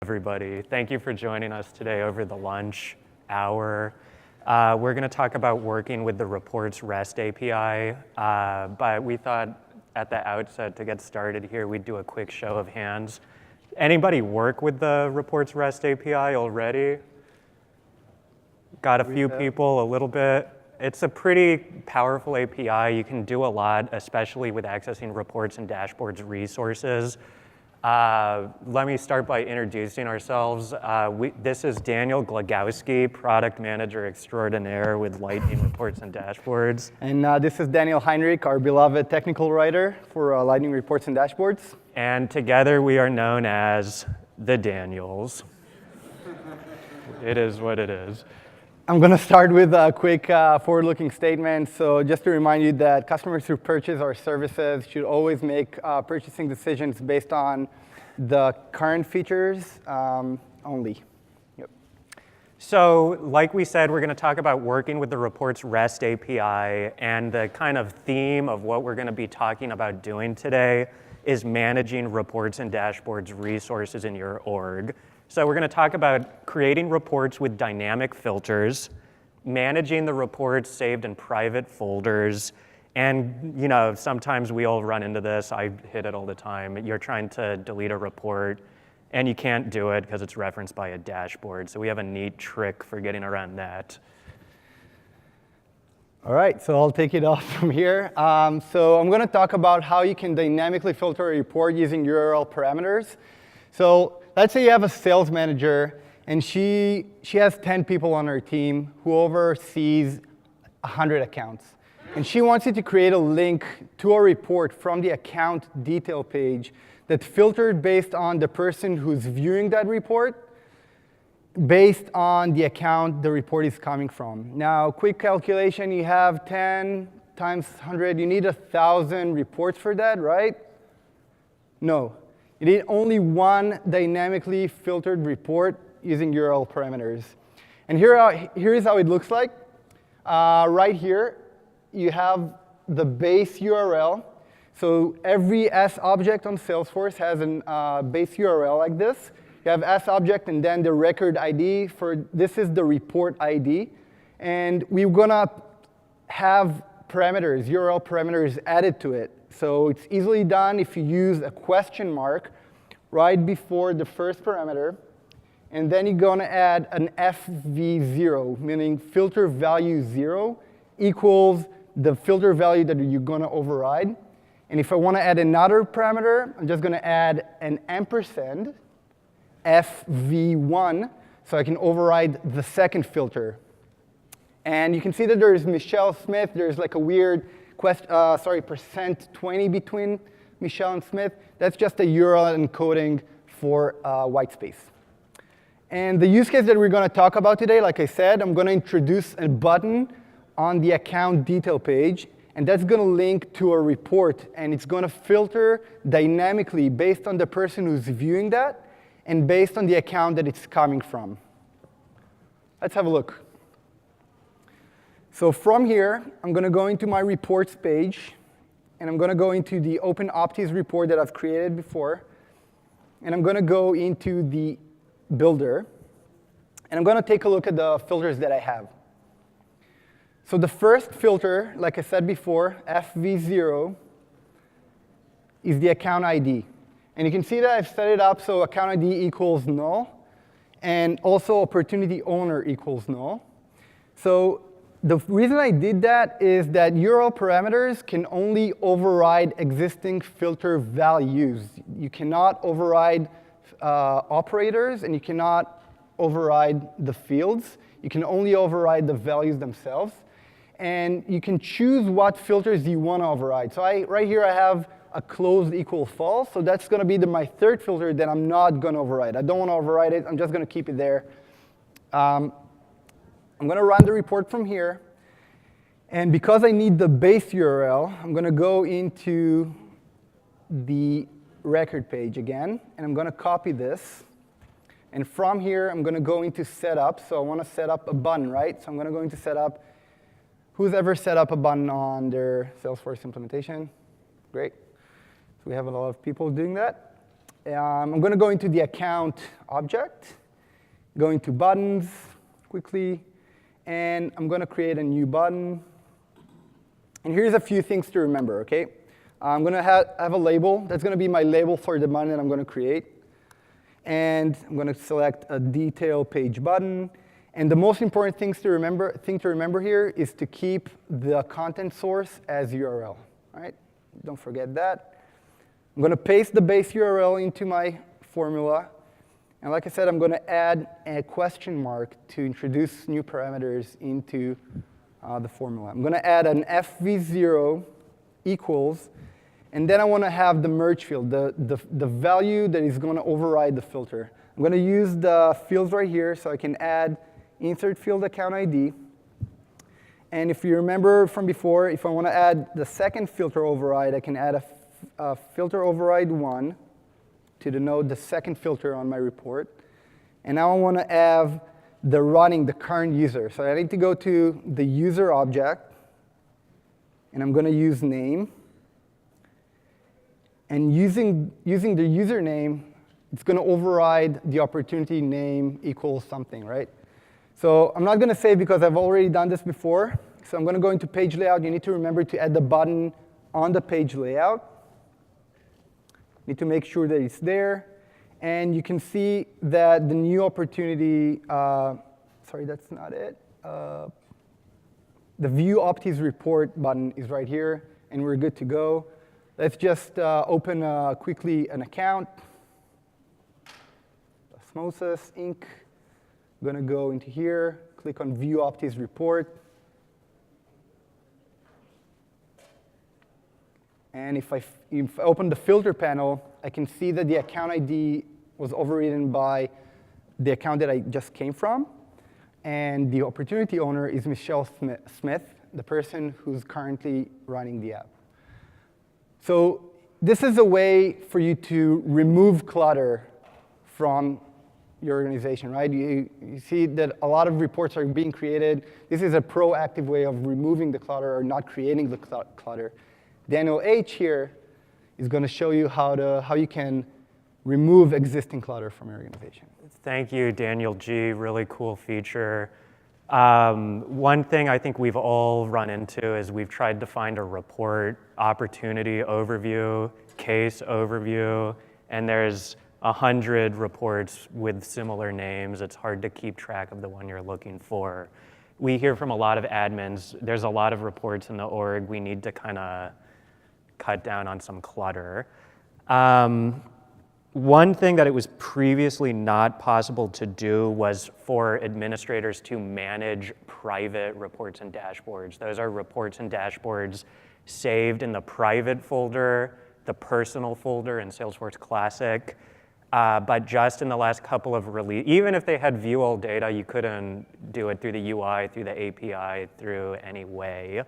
Everybody. Thank you for joining us today over the lunch hour. We're going to talk about working with the Reports REST API, but we thought at the outset to get started here, we'd do a quick show of hands. Anybody work with the Reports REST API already? Got a few people, a little bit. It's a pretty powerful API. You can do a lot, especially with accessing reports and dashboards resources. Let me start by introducing ourselves. This is Daniel Glagowski, Product Manager Extraordinaire with Lightning Reports and Dashboards. And this is Daniel Heinrich, our beloved technical writer for Lightning Reports and Dashboards. And together we are known as the Daniels. It is what it is. I'm going to start with a quick forward-looking statement. So just to remind you that customers who purchase our services should always make purchasing decisions based on the current features only. Yep. So like we said, we're going to talk about working with the Reports REST API, and the kind of theme of what we're going to be talking about doing today is managing reports and dashboards resources in your org. So we're going to talk about creating reports with dynamic filters, managing the reports saved in private folders, and sometimes we all run into this. I hit it all the time. You're trying to delete a report, and you can't do it because it's referenced by a dashboard. So we have a neat trick for getting around that. All right, so I'll take it off from here. So I'm going to talk about how you can dynamically filter a report using URL parameters. So let's say you have a sales manager, and she has 10 people on her team who oversees 100 accounts. And she wants you to create a link to a report from the account detail page that's filtered based on the person who's viewing that report, based on the account the report is coming from. Now, quick calculation, you have 10 times 100. You need 1,000 reports for that, right? No. You need only one dynamically filtered report using URL parameters. And here is how it looks like. Right here, you have the base URL. So every S object on Salesforce has a base URL like this. You have S object and then the record ID. This is the report ID. And we're going to have parameters, URL parameters added to it. So it's easily done if you use a question mark right before the first parameter. And then you're going to add an FV0, meaning filter value 0 equals the filter value that you're going to override. And if I want to add another parameter, I'm just going to add an ampersand FV1 so I can override the second filter. And you can see that there's Michelle Smith. There's like a weird %20 between Michelle and Smith. That's just a URL encoding for white space. And the use case that we're going to talk about today, like I said, I'm going to introduce a button on the account detail page. And that's going to link to a report. And it's going to filter dynamically based on the person who's viewing that and based on the account that it's coming from. Let's have a look. So from here, I'm going to go into my reports page. And I'm going to go into the OpenOptix report that I've created before. And I'm going to go into the builder. And I'm going to take a look at the filters that I have. So the first filter, like I said before, FV0, is the account ID. And you can see that I've set it up so account ID equals null, and also opportunity owner equals null. So the reason I did that is that URL parameters can only override existing filter values. You cannot override operators, and you cannot override the fields. You can only override the values themselves. And you can choose what filters you want to override. So right here I have a closed equal false. So that's going to be my third filter that I'm not going to override. I don't want to override it. I'm just going to keep it there. I'm going to run the report from here. And because I need the base URL, I'm going to go into the record page again. And I'm going to copy this. And from here, I'm going to go into setup. So I want to set up a button, right? So I'm going to go into setup. Who's ever set up a button on their Salesforce implementation? Great. So we have a lot of people doing that. I'm going to go into the account object, go into buttons quickly, and I'm going to create a new button. And here's a few things to remember, OK? I'm going to have a label. That's going to be my label for the button that I'm going to create. And I'm going to select a detail page button. And the most important thing to remember here is to keep the content source as URL. All right? Don't forget that. I'm going to paste the base URL into my formula. And like I said, I'm going to add a question mark to introduce new parameters into the formula. I'm going to add an fv0 equals, and then I want to have the merge field, the value that is going to override the filter. I'm going to use the fields right here, so I can add insert field account ID. And if you remember from before, if I want to add the second filter override, I can add a filter override 1 to denote the second filter on my report. And now I want to have the current user. So I need to go to the user object, and I'm going to use name. And using the username, it's going to override the opportunity name equals something, right? So I'm not going to say because I've already done this before. So I'm going to go into page layout. You need to remember to add the button on the page layout. Need to make sure that it's there. And you can see that the new opportunity, sorry, that's not it. The View Optis Report button is right here, and we're good to go. Let's just open quickly an account. Osmosis Inc. I'm going to go into here, click on View Optis Report. And if I open the filter panel, I can see that the account ID was overridden by the account that I just came from. And the opportunity owner is Michelle Smith, the person who's currently running the app. So this is a way for you to remove clutter from your organization, right? You see that a lot of reports are being created. This is a proactive way of removing the clutter or not creating the clutter. Daniel H. here is going to show you how you can remove existing clutter from your organization. Thank you, Daniel G. Really cool feature. One thing I think we've all run into is we've tried to find a report, opportunity overview, case overview, and there's 100 reports with similar names. It's hard to keep track of the one you're looking for. We hear from a lot of admins, there's a lot of reports in the org. We need to kind of cut down on some clutter. One thing that it was previously not possible to do was for administrators to manage private reports and dashboards. Those are reports and dashboards saved in the private folder, the personal folder in Salesforce Classic. But just in the last couple of releases, even if they had view all data, you couldn't do it through the UI, through the API, through any way.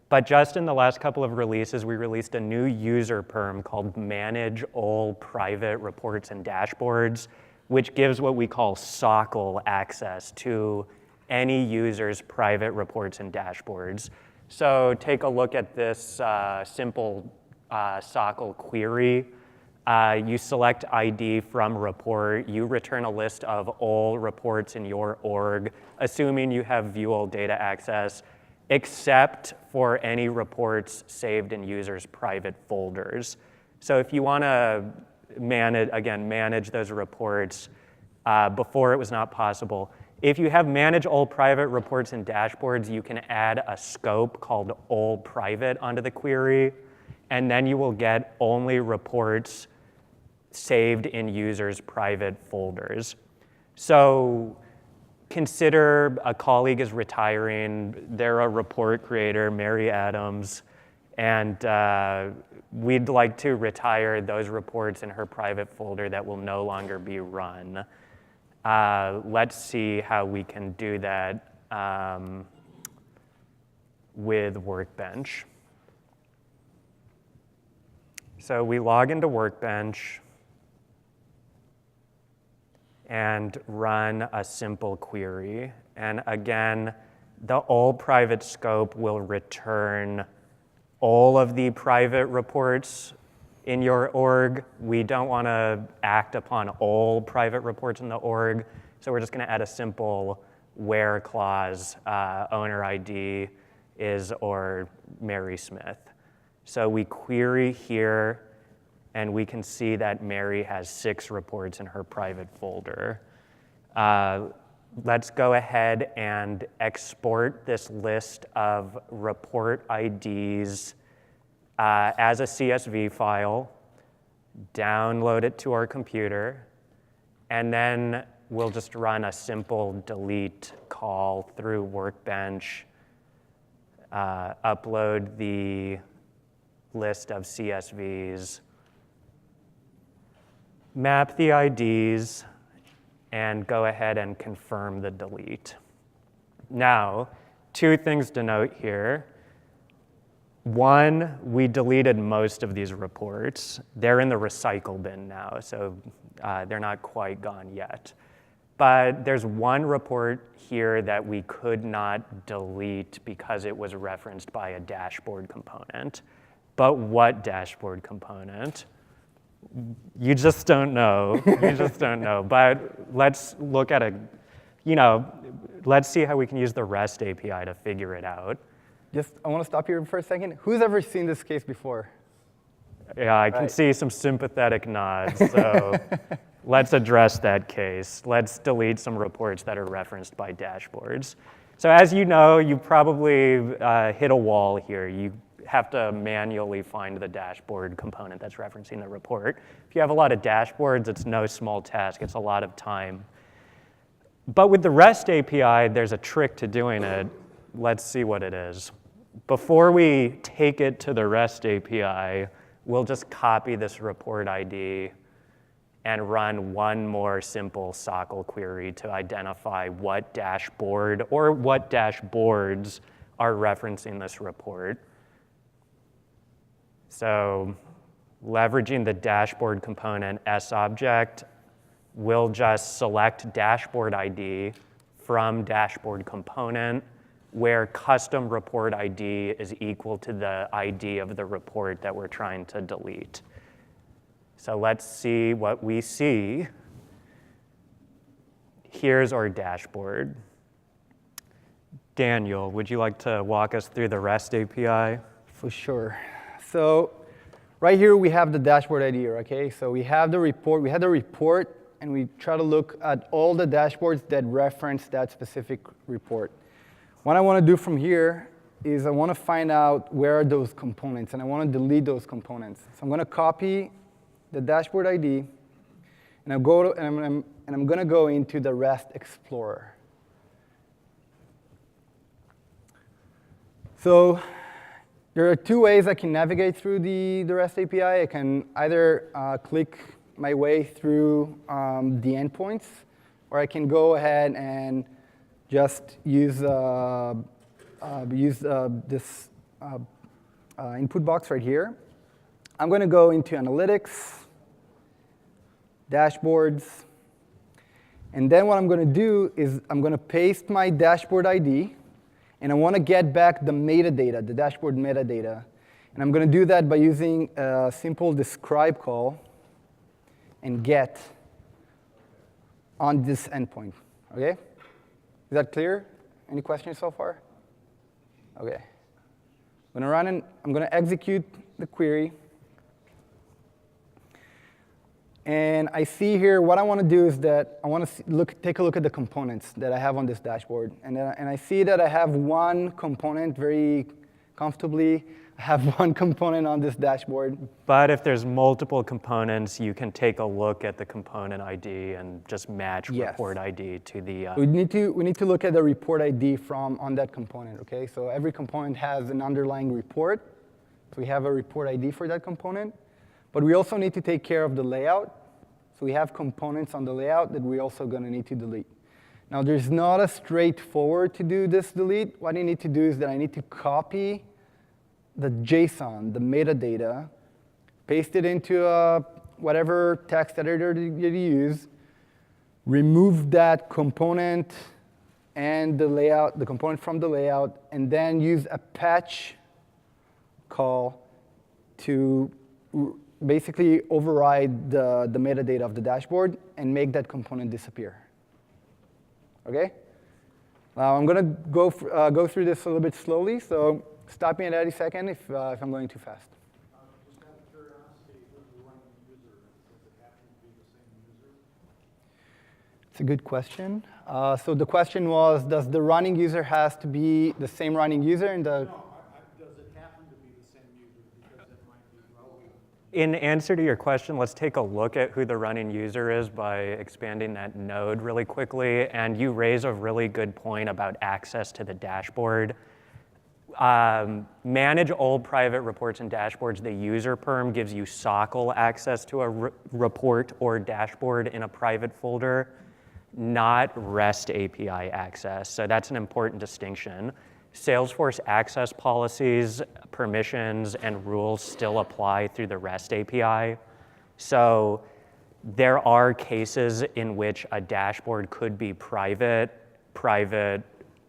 But just in the last couple of releases, we released a new user perm called Manage All Private Reports and Dashboards, which gives what we call SOCL access to any user's private reports and dashboards. So take a look at this simple SOCL query. You select ID from report. You return a list of all reports in your org, assuming you have view all data access, except for any reports saved in users' private folders. So if you want to manage those reports, before it was not possible. If you have manage all private reports and dashboards, you can add a scope called all private onto the query, and then you will get only reports saved in users' private folders. So consider a colleague is retiring, they're a report creator, Mary Adams, and we'd like to retire those reports in her private folder that will no longer be run. Let's see how we can do that with Workbench. So we log into Workbench and run a simple query. And again, the all private scope will return all of the private reports in your org. We don't want to act upon all private reports in the org, so we're just going to add a simple where clause, owner ID is or Mary Smith. So we query here, and we can see that Mary has 6 reports in her private folder. Let's go ahead and export this list of report IDs as a CSV file, download it to our computer, and then we'll just run a simple delete call through Workbench, upload the list of CSVs, map the IDs, and go ahead and confirm the delete. Now, 2 things to note here. 1, we deleted most of these reports. They're in the recycle bin now, so they're not quite gone yet. But there's 1 report here that we could not delete because it was referenced by a dashboard component. But what dashboard component? You just don't know. You just don't know. But let's look at let's see how we can use the REST API to figure it out. I want to stop here for a second. Who's ever seen this case before? Yeah, I can see some sympathetic nods. So let's address that case. Let's delete some reports that are referenced by dashboards. So as you know, you probably hit a wall here. You have to manually find the dashboard component that's referencing the report. If you have a lot of dashboards, it's no small task. It's a lot of time. But with the REST API, there's a trick to doing it. Let's see what it is. Before we take it to the REST API, we'll just copy this report ID and run one more simple SOCL query to identify what dashboard or what dashboards are referencing this report. So leveraging the dashboard component SObject, we'll just select dashboard ID from dashboard component, where custom report ID is equal to the ID of the report that we're trying to delete. So let's see what we see. Here's our dashboard. Daniel, would you like to walk us through the REST API? For sure. So right here we have the dashboard ID, okay? So we have the report, and we try to look at all the dashboards that reference that specific report. What I want to do from here is I want to find out where are those components, and I want to delete those components. So I'm going to copy the dashboard ID, and I'm going to go into the REST Explorer. So there are 2 ways I can navigate through the REST API. I can either click my way through the endpoints, or I can go ahead and just use this input box right here. I'm going to go into Analytics, Dashboards, and then what I'm going to do is I'm going to paste my dashboard ID, and I want to get back the metadata, the dashboard metadata. And I'm going to do that by using a simple describe call and get on this endpoint, okay? Is that clear? Any questions so far? Okay. I'm going to run and I'm going to execute the query. And I see here what I want to do is that I want to take a look at the components that I have on this dashboard. And I see that I have one component very comfortably. I have one component on this dashboard. But if there's multiple components, you can take a look at the component ID and just match report ID to the... We need to look at the report ID on that component, okay? So every component has an underlying report. So we have a report ID for that component. But we also need to take care of the layout. So we have components on the layout that we're also going to need to delete. Now, there's not a straightforward to do this delete. What I need to do is that I need to copy the JSON, the metadata, paste it into whatever text editor that you use, remove that component and the layout, the component from the layout, and then use a patch call to basically override the metadata of the dashboard and make that component disappear. Okay? Now I'm going to go through this a little bit slowly, so stop me at any second if I'm going too fast. Just out of curiosity, who's the running user? Does it happen to be the same user? It's a good question. So the question was, does the running user has to be the same running user in the? No, does it happen to be the same user because it might be relevant? In answer to your question, let's take a look at who the running user is by expanding that node really quickly. And you raise a really good point about access to the dashboard. Manage all private reports and dashboards. The user perm gives you SOCL access to a report or dashboard in a private folder, not REST API access. So that's an important distinction. Salesforce access policies, permissions, and rules still apply through the REST API. So there are cases in which a dashboard could be private,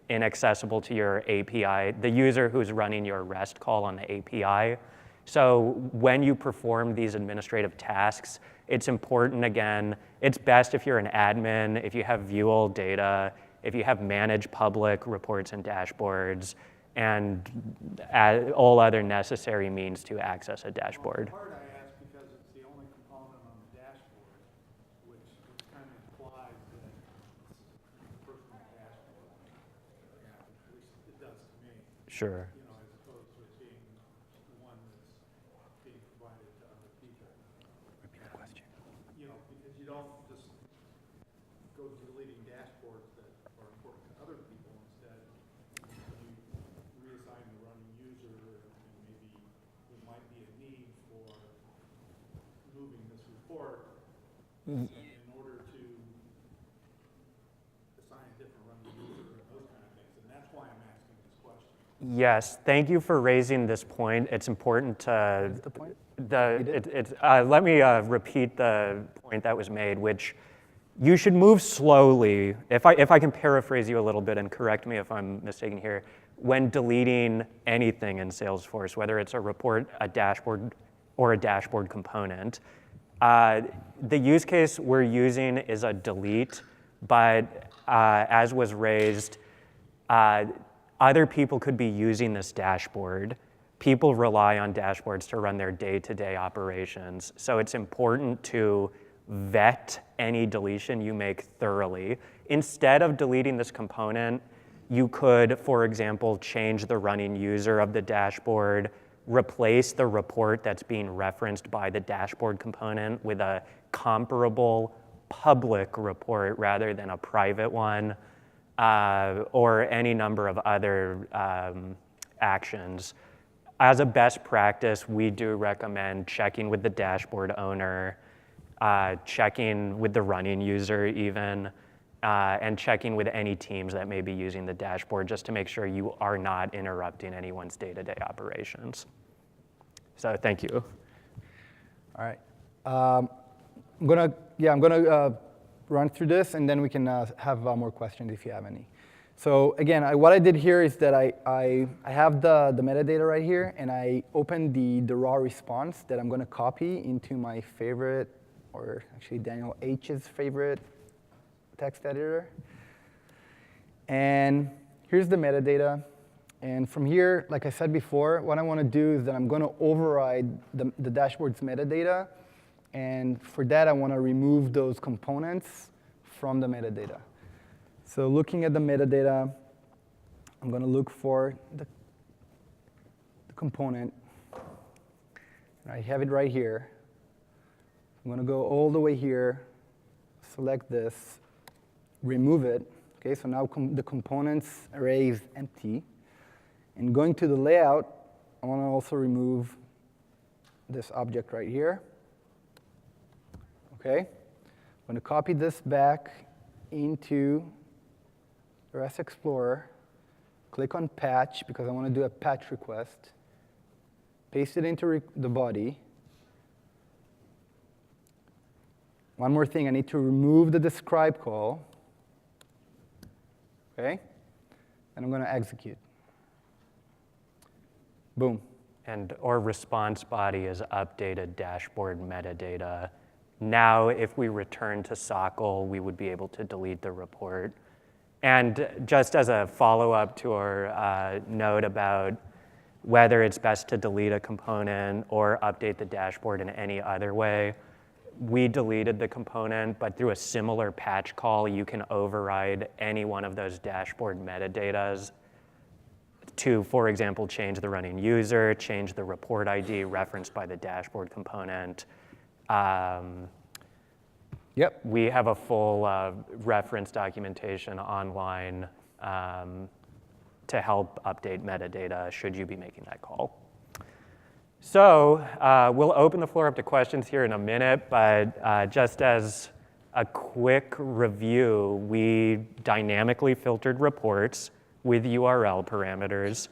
inaccessible to your API, the user who's running your REST call on the API. So when you perform these administrative tasks, it's important, again, it's best if you're an admin, if you have view all data, if you have managed public reports and dashboards, and all other necessary means to access a dashboard. Well, the part I asked because it's the only component on the dashboard, which kind of implies that it's a personal dashboard. Yeah, at least it does to me. Sure. You know, as opposed to it being one that's being provided to other people. Repeat the question. You know, because you don't just go deleting dashboards that are important to other people. Instead, you reassign the running user, and maybe there might be a need for moving this report in order to assign a different running user and those kind of things. And that's why I'm asking this question. Yes, thank you for raising this point. It's important to. What's the point? Let me repeat the point that was made, which you should move slowly. If I can paraphrase you a little bit and correct me if I'm mistaken here, when deleting anything in Salesforce, whether it's a report, a dashboard, or a dashboard component, the use case we're using is a delete, but as was raised, other people could be using this dashboard. People rely on dashboards to run their day-to-day operations. So it's important to vet any deletion you make thoroughly. Instead of deleting this component, you could, for example, change the running user of the dashboard, replace the report that's being referenced by the dashboard component with a comparable public report rather than a private one, or any number of other actions. As a best practice, we do recommend checking with the dashboard owner, checking with the running user even, and checking with any teams that may be using the dashboard just to make sure you are not interrupting anyone's day-to-day operations. So thank you. All right. I'm gonna run through this, and then we can have more questions if you have any. So again, what I did here is that I have the metadata right here, and I opened the raw response that I'm going to copy into my favorite, or actually Daniel H's favorite text editor. And here's the metadata. And from here, like I said before, what I want to do is that I'm going to override the dashboard's metadata. And for that, I want to remove those components from the metadata. So looking at the metadata, I'm going to look for the component. And I have it right here. I'm going to go all the way here, select this, remove it. Okay, so now the components array is empty. And going to the layout, I want to also remove this object right here. Okay, I'm going to copy this back into the REST Explorer, click on patch because I want to do a patch request, paste it into the body. One more thing, I need to remove the describe call. Okay, and I'm going to execute. Boom, or response body is updated dashboard metadata. Now, if we return to SOCL, we would be able to delete the report. And just as a follow-up to our note about whether it's best to delete a component or update the dashboard in any other way, we deleted the component, but through a similar patch call, you can override any one of those dashboard metadatas to, for example, change the running user, change the report ID referenced by the dashboard component. Yep. We have a full reference documentation online to help update metadata should you be making that call. So we'll open the floor up to questions here in a minute, but just as a quick review, we dynamically filtered reports with URL parameters,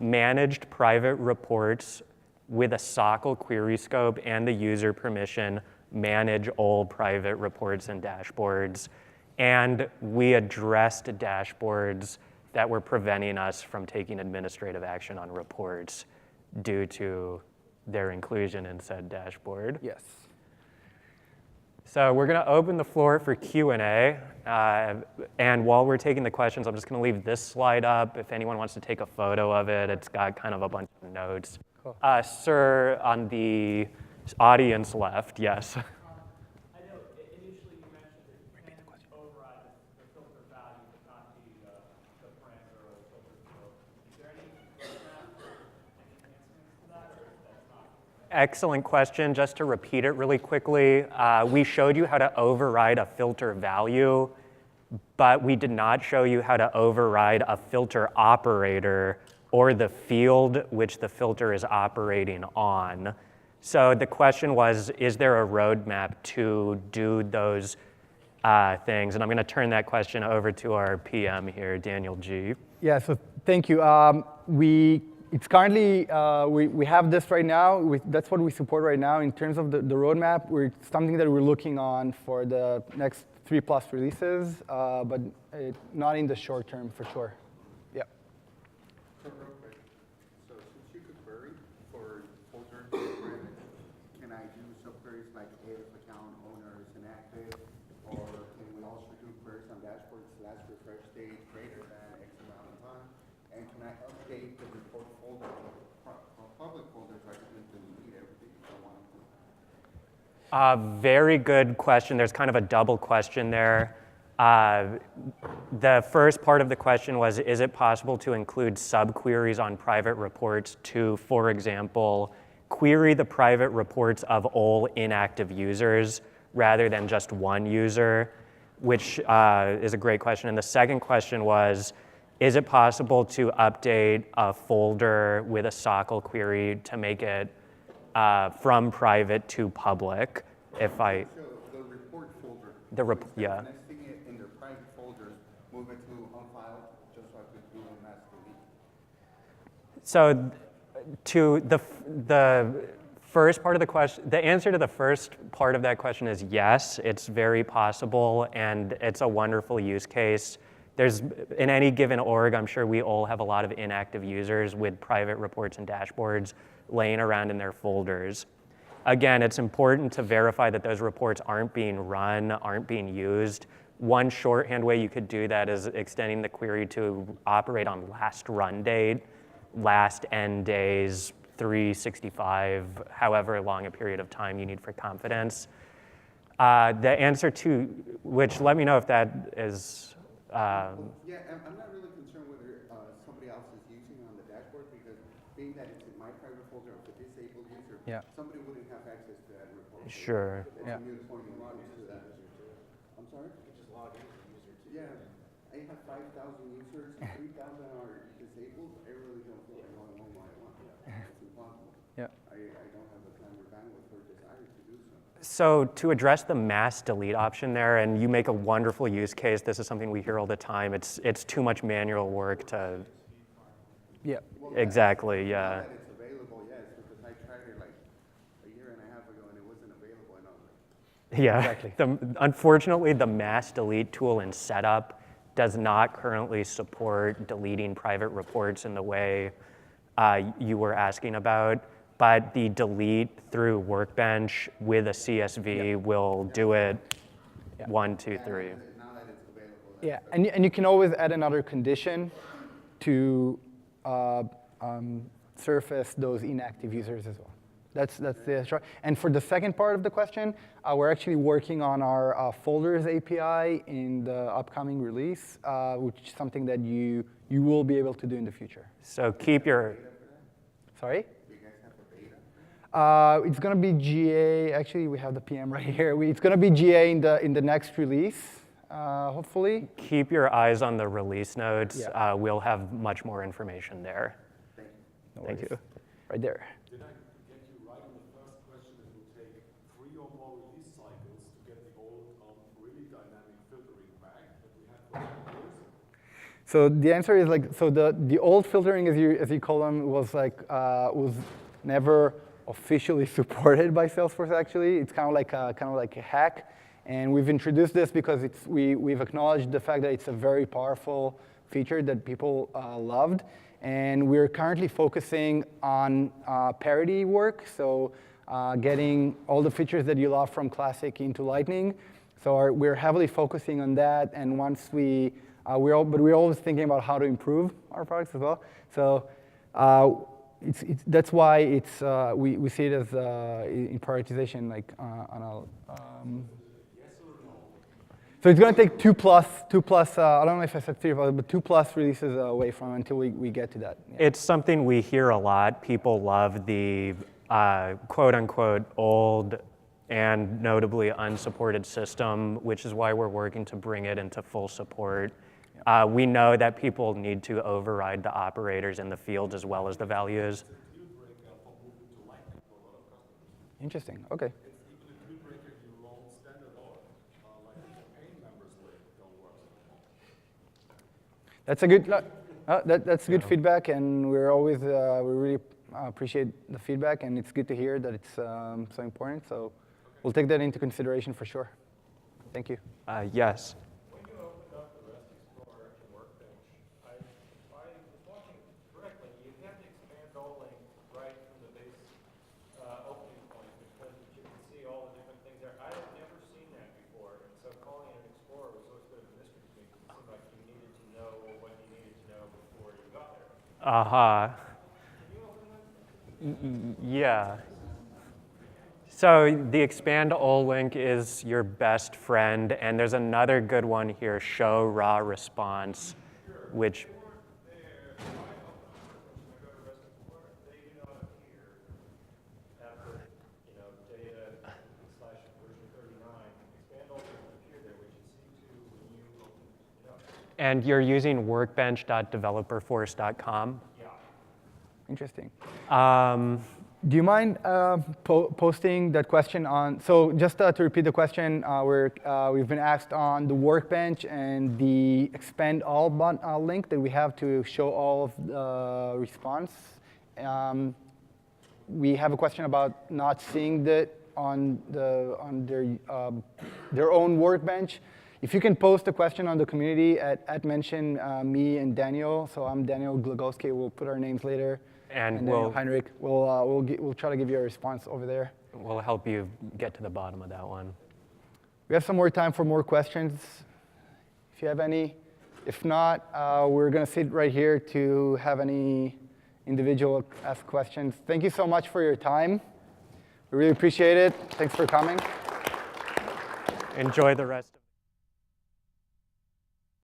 managed private reports with a SOCL query scope and the user permission, manage all private reports and dashboards, and we addressed dashboards that were preventing us from taking administrative action on reports due to their inclusion in said dashboard. Yes. So we're going to open the floor for Q&A. And while we're taking the questions, I'm just going to leave this slide up. If anyone wants to take a photo of it, it's got kind of a bunch of notes. Cool. Sir, on the audience left, yes. I know initially you mentioned that you can override the filter value, but not the parameter or the filter scope. Is there any roadmap or any enhancements to that, or that's not? Excellent question. Just to repeat it really quickly, we showed you how to override a filter value, but we did not show you how to override a filter operator or the field which the filter is operating on. So the question was, is there a roadmap to do those things? And I'm going to turn that question over to our PM here, Daniel G. Yeah, so thank you. It's currently, we have this right now. That's what we support right now. In terms of the roadmap, it's something that we're looking on for the next 3+ releases, but not in the short term for sure. Yeah. So real quick, so since you could query for folder, can I do subqueries like if account owner is inactive, or can we also do queries on dashboards last refresh date greater than X amount of time? And can I update the report folder or public folder so I can delete everything if I want to? Very good question. There's kind of a double question there. The first part of the question was, is it possible to include subqueries on private reports to, for example, query the private reports of all inactive users rather than just one user, which is a great question. And the second question was, is it possible to update a folder with a SOCL query to make it from private to public? If I, So the report folder, yeah. nesting it in their private folders, move it to unfiled, just so I could do a mass delete. So to the first part of the question, the answer to the first part of that question is yes, it's very possible, and it's a wonderful use case. There's, in any given org, I'm sure we all have a lot of inactive users with private reports and dashboards laying around in their folders. Again, it's important to verify that those reports aren't being run, aren't being used. One shorthand way you could do that is extending the query to operate on last run date, last end days, 365, however long a period of time you need for confidence. The answer to which, let me know if that is. Yeah, I'm not really concerned whether somebody else is using it on the dashboard, because being that it's in my private folder of the disabled user, somebody wouldn't have access to that report. Sure. It's a mute point to log into that. I'm sorry? You just log in as a user too. Yeah, I have 5,000 users, 3,000 are disabled. I really don't feel like logging on my one. It's impossible. Yeah. I don't have the time or bandwidth or desire to do so. So to address the mass delete option there, and you make a wonderful use case, this is something we hear all the time, it's too much manual work to, Yeah. Well, exactly, now yeah. that it's available, yes, because I tried it like a year and a half ago and it wasn't available, and I was like, Yeah, Exactly. Unfortunately, the mass delete tool in setup does not currently support deleting private reports in the way you were asking about, but the delete through Workbench with a CSV will do it 1, 2, 3. Now that it's available. Yeah, and you can always add another condition to surface those inactive users as well. That's the short. And for the second part of the question, we're actually working on our folders API in the upcoming release, which is something that you will be able to do in the future. So keep your, Sorry? Do you guys have a beta? It's going to be GA. Actually, we have the PM right here. It's going to be GA in the next release, hopefully. keep your eyes on the release notes. Yeah. We'll have much more information there. No Thank worries. you. Right there. Did I get you right on the first question? It will take 3 or more release cycles to get the old really dynamic filtering back that we had for 10 years? So the answer is like, so the old filtering, as you call them, was was never officially supported by Salesforce. Actually, it's kind of like a hack, and we've introduced this because we've acknowledged the fact that it's a very powerful feature that people loved, and we're currently focusing on parity work. So getting all the features that you love from Classic into Lightning. So we're heavily focusing on that, and once but we're always thinking about how to improve our products as well. So that's why we see it as in prioritization, like on a. So it's going to take 2 plus. I don't know if I said 3, but 2+ releases away from until we get to that. Yeah. It's something we hear a lot. People love the quote unquote old and notably unsupported system, which is why we're working to bring it into full support. We know that people need to override the operators in the field as well as the values. Interesting. Okay. Even a deal breaker in your own standard org, like the campaign members list don't work anymore. That's a good. That's good feedback, and we really appreciate the feedback, and it's good to hear that it's so important. So we'll take that into consideration for sure. Thank you. Yes. When you opened up the REST Explorer and Workbench, if I was watching correctly, you have the expand all link right from the base opening point because you can see all the different things there. I had never seen that before, and so calling it an Explorer was always a bit of a mystery to me because it seemed like you needed to know what you needed to know before you got there. Can you open that? Yeah. So the expand all link is your best friend, and there's another good one here, show raw response, which. And you're using workbench.developerforce.com? Yeah. Interesting. Do you mind posting that question on? So just to repeat the question, we've been asked on the Workbench and the expand all link that we have to show all of the response. We have a question about not seeing that on their own Workbench. If you can post a question on the community mention me and Daniel. So I'm Daniel Glagowski. We'll put our names later. And Heinrich, we'll try to give you a response over there. We'll help you get to the bottom of that one. We have some more time for more questions, if you have any. If not, we're going to sit right here to have any individual ask questions. Thank you so much for your time. We really appreciate it. Thanks for coming. Enjoy the rest of